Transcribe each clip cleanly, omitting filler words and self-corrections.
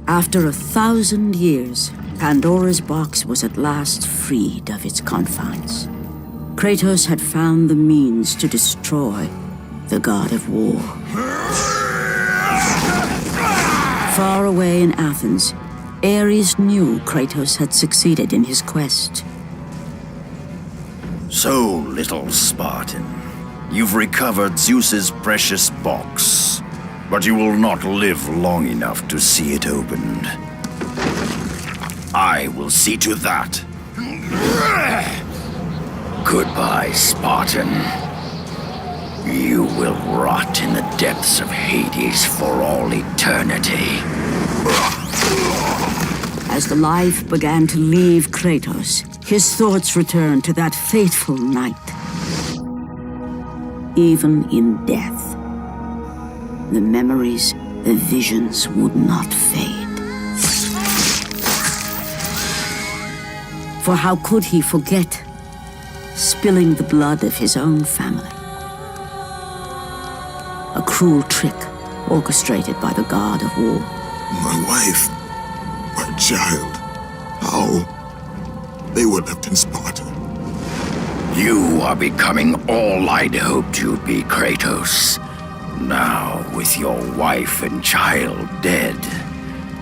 After 1,000 years, Pandora's box was at last freed of its confines. Kratos had found the means to destroy the god of war. Far away in Athens, Ares knew Kratos had succeeded in his quest. So, little Spartan, you've recovered Zeus's precious box, but you will not live long enough to see it opened. I will see to that. Goodbye, Spartan. You will rot in the depths of Hades for all eternity. As the life began to leave Kratos, his thoughts returned to that fateful night. Even in death, the memories, the visions would not fade. For how could he forget spilling the blood of his own family? A cruel trick orchestrated by the god of war. My wife, my child, how? They were left in Sparta. You are becoming all I'd hoped you'd be, Kratos. Now, with your wife and child dead,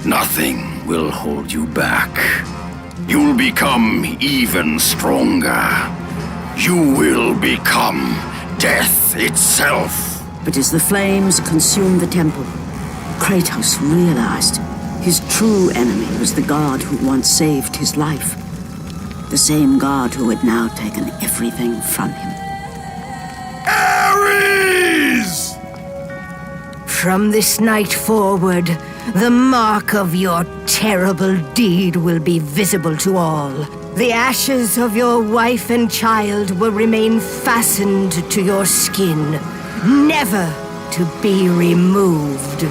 nothing will hold you back. You'll become even stronger. You will become death itself. But as the flames consumed the temple, Kratos realized his true enemy was the god who once saved his life. The same god who had now taken everything from him. Ares! From this night forward, the mark of your terrible deed will be visible to all. The ashes of your wife and child will remain fastened to your skin, never to be removed.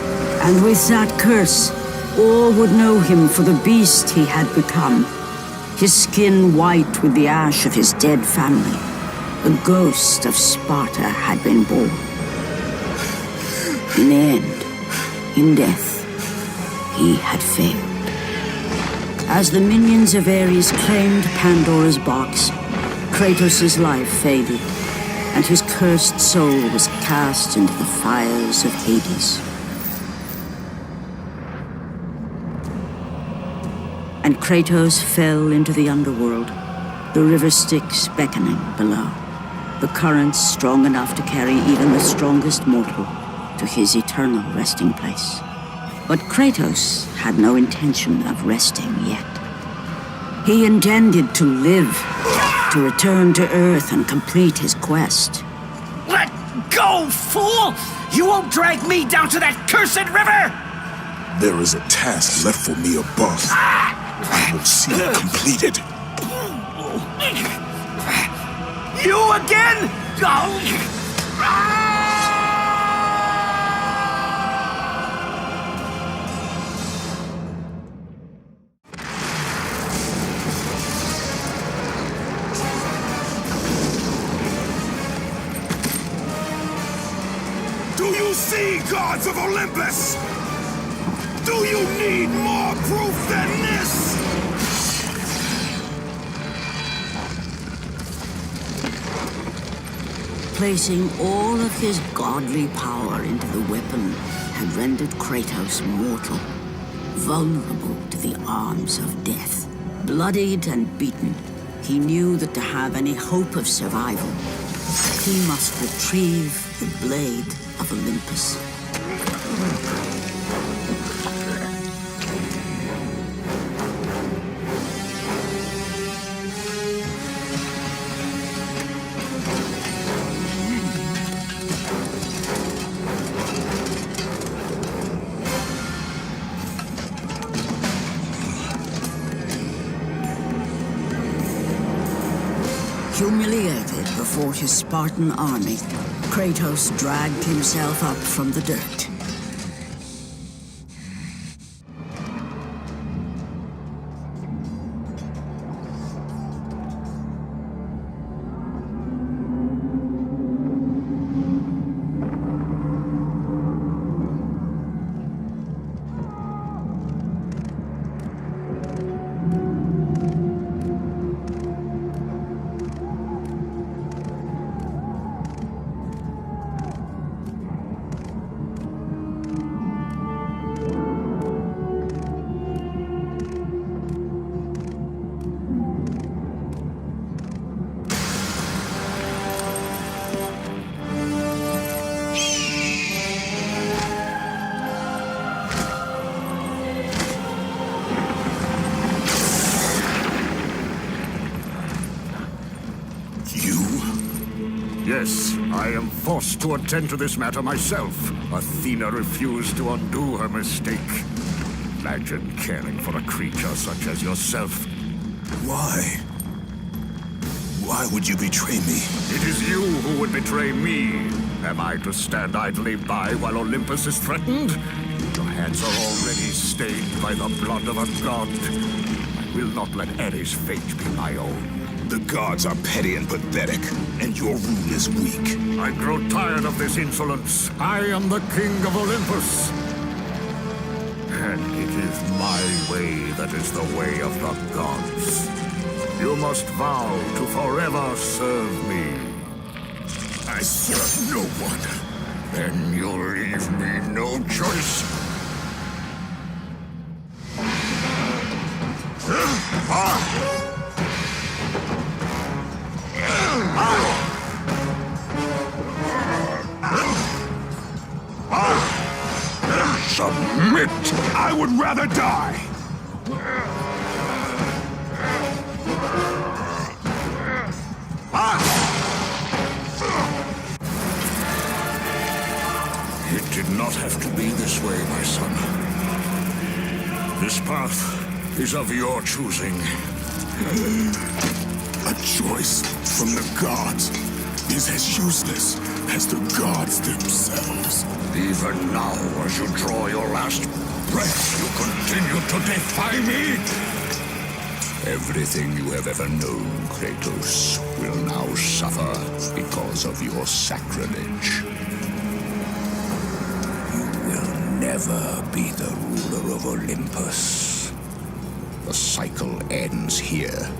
And with that curse, all would know him for the beast he had become. His skin white with the ash of his dead family. The ghost of Sparta had been born. In the end, in death, he had failed. As the minions of Ares claimed Pandora's box, Kratos' life faded, and his cursed soul was cast into the fires of Hades. And Kratos fell into the underworld, the river Styx beckoning below, the currents strong enough to carry even the strongest mortal to his eternal resting place. But Kratos had no intention of resting yet. He intended to live, to return to Earth and complete his quest. Let go, fool! You won't drag me down to that cursed river! There is a task left for me above. I will see it completed. You again? Oh. Do you see, gods of Olympus? Do you need more proof than this? Placing all of his godly power into the weapon had rendered Kratos mortal, vulnerable to the arms of death. Bloodied and beaten, he knew that to have any hope of survival, he must retrieve the blade of Olympus. Humiliated before his Spartan army, Kratos dragged himself up from the dirt. Yes, I am forced to attend to this matter myself. Athena refused to undo her mistake. Imagine caring for a creature such as yourself. Why? Why would you betray me? It is you who would betray me. Am I to stand idly by while Olympus is threatened? Your hands are already stained by the blood of a god. I will not let Ares' fate be my own. The gods are petty and pathetic, and your rule is weak. I grow tired of this insolence. I am the king of Olympus. And it is my way that is the way of the gods. You must vow to forever serve me. I serve no one. Then you'll leave me no choice. Submit! I would rather die! It did not have to be this way, my son. This path is of your choosing. A choice from the gods is as useless as the gods themselves. Even now, as you draw your last breath, you continue to defy me? Everything you have ever known, Kratos, will now suffer because of your sacrilege. You will never be the ruler of Olympus. The cycle ends here.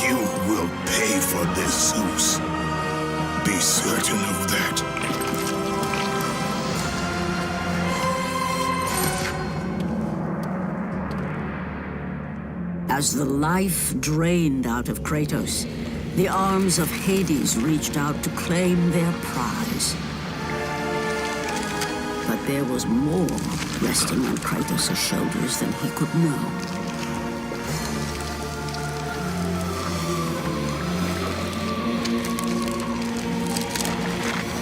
You will pay for this, Zeus. Be certain of that. As the life drained out of Kratos, the arms of Hades reached out to claim their prize. But there was more resting on Kratos' shoulders than he could know.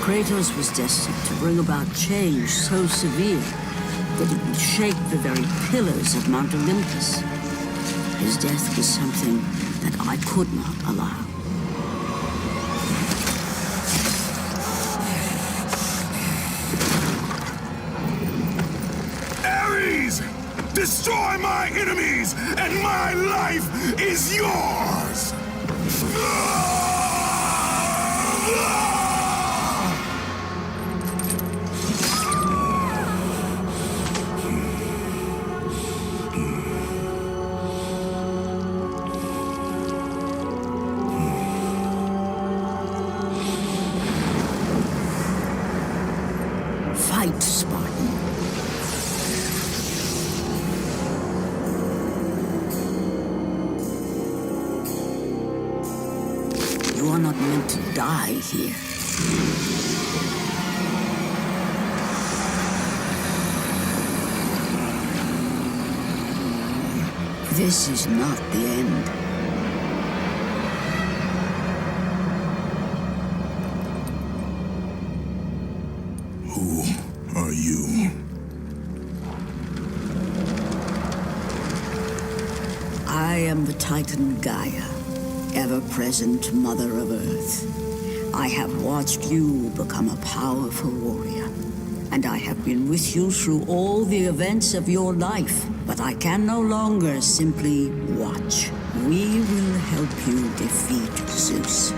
Kratos was destined to bring about change so severe that it would shake the very pillars of Mount Olympus. His death was something that I could not allow. Ares! Destroy my enemies, and my life is yours! Fight, Spartan. You are not meant to die here. This is not the end. Who are you? I am the Titan Gaia, ever-present Mother of Earth. I have watched you become a powerful warrior, and I have been with you through all the events of your life. But I can no longer simply watch. We will help you defeat Zeus.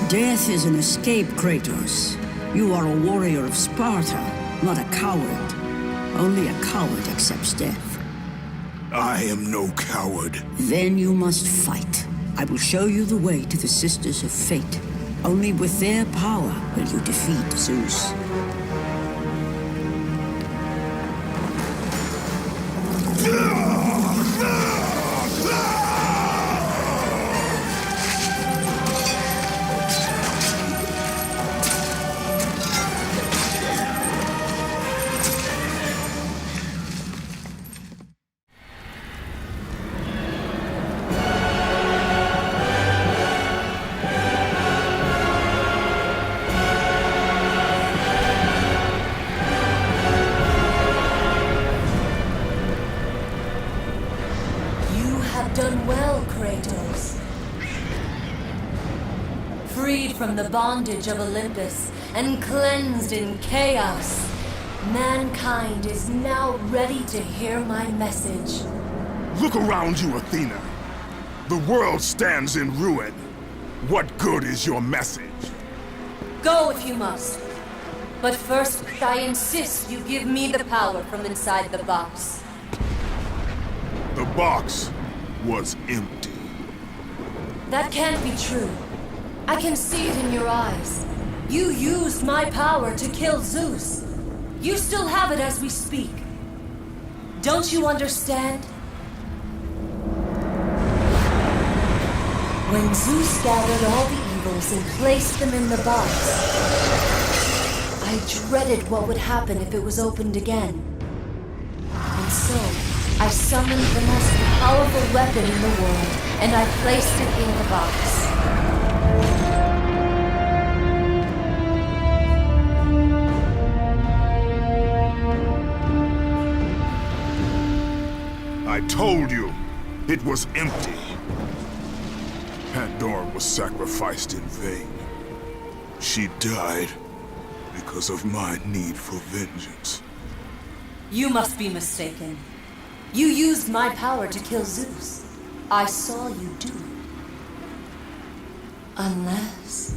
Death is an escape, Kratos. You are a warrior of Sparta, not a coward. Only a coward accepts death. I am no coward. Then you must fight. I will show you the way to the Sisters of Fate. Only with their power will you defeat Zeus. Kratos. Freed from the bondage of Olympus and cleansed in chaos, mankind is now ready to hear my message. Look around you, Athena. The world stands in ruin. What good is your message? Go if you must. But first, I insist you give me the power from inside the box. The box was empty. That can't be true. I can see it in your eyes. You used my power to kill Zeus. You still have it as we speak. Don't you understand? When Zeus gathered all the evils and placed them in the box, I dreaded what would happen if it was opened again. And so, I summoned the most powerful weapon in the world, and I placed it in the box. I told you, it was empty. Pandora was sacrificed in vain. She died because of my need for vengeance. You must be mistaken. You used my power to kill Zeus. I saw you do it. Unless...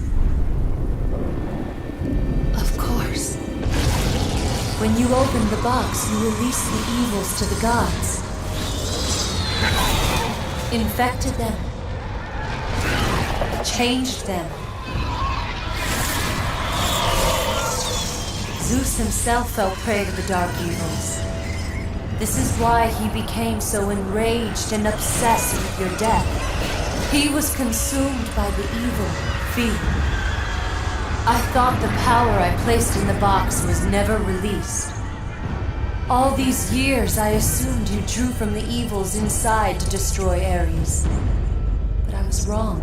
Of course. When you opened the box, you released the evils to the gods. Infected them. Changed them. Zeus himself fell prey to the dark evils. This is why he became so enraged and obsessed with your death. He was consumed by the evil, fear. I thought the power I placed in the box was never released. All these years I assumed you drew from the evils inside to destroy Ares. But I was wrong.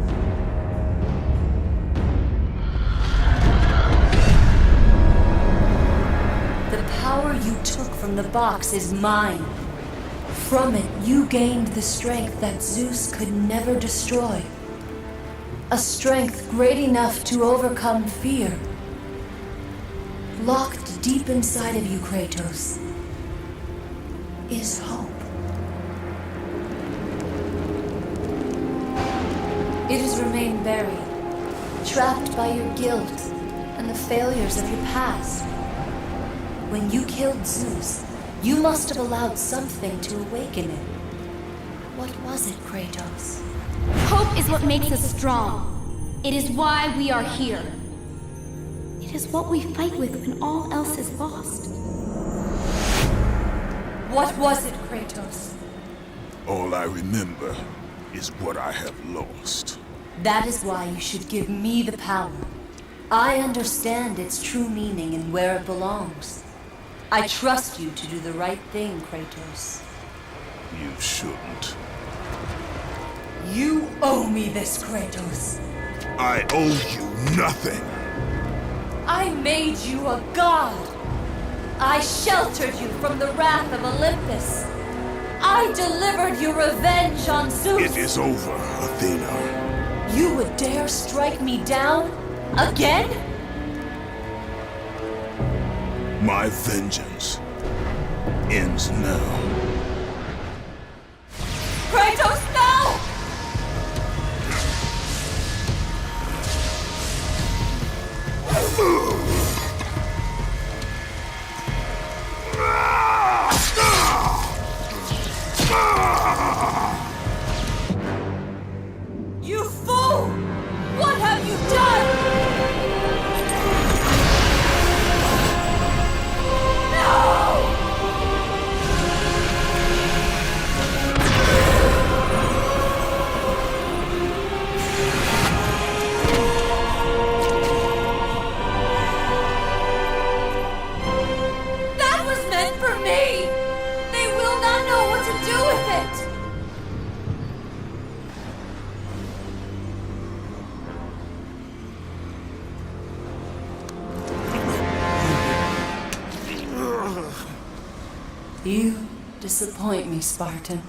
The power you took from the box is mine. From it, you gained the strength that Zeus could never destroy. A strength great enough to overcome fear. Locked deep inside of you, Kratos, is hope. It has remained buried, trapped by your guilt and the failures of your past. When you killed Zeus, you must have allowed something to awaken it. What was it, Kratos? Hope is what makes us strong. It is why we are here. It is what we fight with when all else is lost. What was it, Kratos? All I remember is what I have lost. That is why you should give me the power. I understand its true meaning and where it belongs. I trust you to do the right thing, Kratos. You shouldn't. You owe me this, Kratos. I owe you nothing. I made you a god. I sheltered you from the wrath of Olympus. I delivered you revenge on Zeus. It is over, Athena. You would dare strike me down? Again? My vengeance ends now. Kratos, no! You fool! What have you done? That was meant for me! They will not know what to do with it! You disappoint me, Spartan.